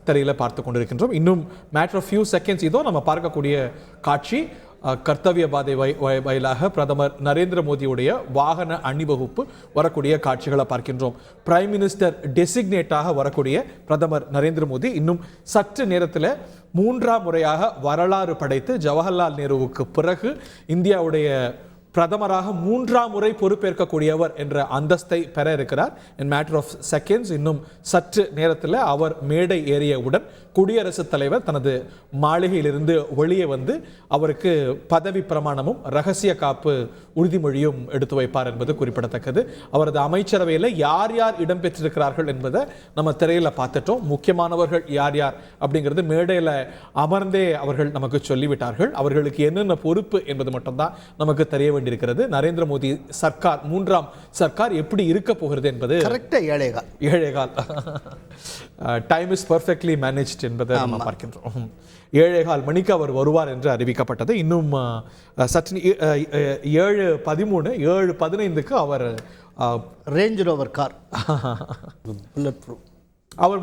திரையில் பார்த்து கொண்டிருக்கின்றோம். இன்னும் மேட்டர் ஆஃப் ஃபியூ செகண்ட்ஸ் இதோ நம்ம பார்க்கக்கூடிய காட்சி கர்த்தவிய பாதை வாயிலாக பிரதமர் நரேந்திர மோடியுடைய வாகன அணிவகுப்பு வரக்கூடிய காட்சிகளை பார்க்கின்றோம். பிரைம் மினிஸ்டர் டெசிக்னேட்டாக வரக்கூடிய பிரதமர் நரேந்திர மோடி இன்னும் சற்று நேரத்தில் 3ஆம் முறையாக வரலாறு படைத்து ஜவஹர்லால் நேருவுக்கு பிறகு இந்தியாவுடைய பிரதமராக 3ஆம் முறை பொறுப்பேற்கக்கூடியவர் என்ற அந்தஸ்தை பெற இருக்கிறார். இன் மேட்டர் ஆஃப் செகண்ட்ஸ் இன்னும் சற்று நேரத்தில் அவர் மேடை ஏறியவுடன் குடியரசுத் தலைவர் தனது மாளிகையிலிருந்து வெளியே வந்து அவருக்கு பதவி பிரமாணமும் ரகசிய காப்பு உறுதிமொழியும் எடுத்து வைப்பார் என்பது குறிப்பிடத்தக்கது. அவரது அமைச்சரவையில் யார் யார் இடம்பெற்றிருக்கிறார்கள் என்பதை நம்ம திரையில் பார்த்துட்டோம். முக்கியமானவர்கள் யார் யார் அப்படிங்கிறது மேடையில் அமர்ந்தே அவர்கள் நமக்கு சொல்லிவிட்டார்கள். அவர்களுக்கு என்னென்ன பொறுப்பு என்பது மட்டும்தான் நமக்கு தெரிய வேண்டியிருக்கிறது. நரேந்திர மோடி சர்க்கார் 3ஆம் சர்க்கார் எப்படி இருக்க போகிறது என்பது ஏழேகால் டைம் இஸ் பர்ஃபெக்ட்லி மேனேஜ்ட் என்பதை நம்ம பார்க்கின்றோம். 7:15 மணிக்கு அவர் வருவார் என்று அறிவிக்கப்பட்டது. இன்னும் சற்று 7:13 7:15க்கு அவர் ரேஞ்ச் ரோவர் கார் அவர்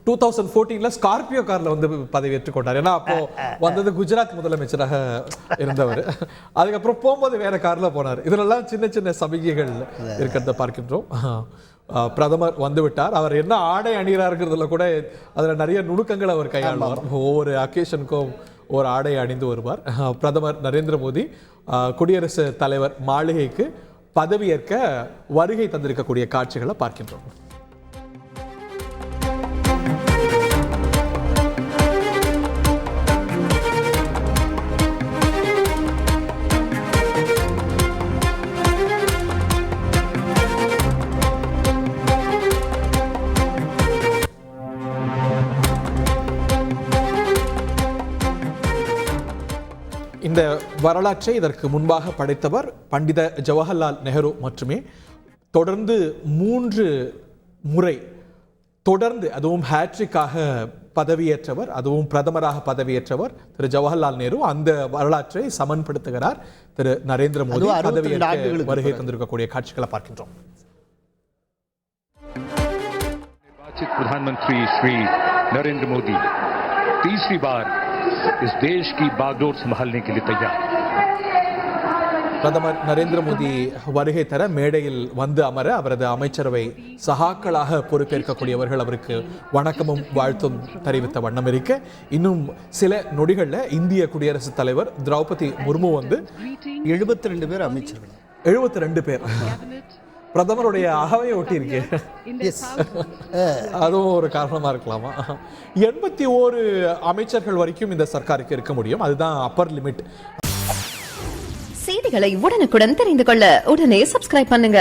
2014 ஸ்கார்பியோ கார்ல வந்து பதவி ஏற்றுக்கொண்டார். ஏன்னா அப்போ வந்தது குஜராத் முதலமைச்சராக இருந்தவர். அதுக்கப்புறம் போகும்போது வேற கார்ல போனார். இதெல்லாம் சின்ன சின்ன சமிகைகள் இருக்கிறத பார்க்கின்றோம். பிரதமர் வந்துவிட்டார். அவர் என்ன ஆடை அணிகிறாருங்கிறதுல கூட அதில் நிறைய நுணுக்கங்கள் அவர் கையாளுவார். ஒவ்வொரு அக்கேஷனுக்கும் ஒரு ஆடை அணிந்து வருவார். பிரதமர் நரேந்திர மோடி குடியரசுத் தலைவர் மாளிகைக்கு பதவியேற்க வருகை தந்திருக்கக்கூடிய காட்சிகளை பார்க்கின்றோம். இந்த வரலாற்றை இதற்கு முன்பாக படைத்தவர் பண்டித ஜவஹர்லால் நேரு மட்டுமே. தொடர்ந்து 3 முறை தொடர்ந்து அதுவும் ஹேட்ரிக்காக பதவியேற்றவர், அதுவும் பிரதமராக பதவியேற்றவர் திரு ஜவஹர்லால் நேரு. அந்த வரலாற்றை சமன்படுத்துகிறார் திரு நரேந்திர மோடி. பதவியேற்க வருகை தந்திருக்கக்கூடிய காட்சிகளை பார்க்கின்றோம். प्रधानमंत्री श्री नरेंद्र मोदी तीसरी बार इस देश की बागडोर संभालने के लिए तैयार. பிரதமர் நரேந்திர மோடி வருகை தர மேடையில் வந்து அமர அவரது அமைச்சரவை சகாக்களாக பொறுப்பேற்கக்கூடியவர்கள் அவருக்கு வணக்கமும் வாழ்த்தும் தெரிவித்த வண்ணம் இருக்க, இன்னும் சில நொடிகளில் இந்திய குடியரசுத் தலைவர் திரௌபதி முர்மு வந்து 72 பேர் அமைச்சர்கள், 72 பேர் பிரதமருடைய அகவையை ஒட்டி இருக்கு. அதுவும் ஒரு காரணமா இருக்கலாமா? 81 அமைச்சர்கள் வரைக்கும் இந்த சர்க்காருக்கு இருக்க முடியும். அதுதான் அப்பர் லிமிட். செய்திகளை உடனுக்குடன் தெரிந்து கொள்ள உடனே சப்ஸ்கிரைப் பண்ணுங்க.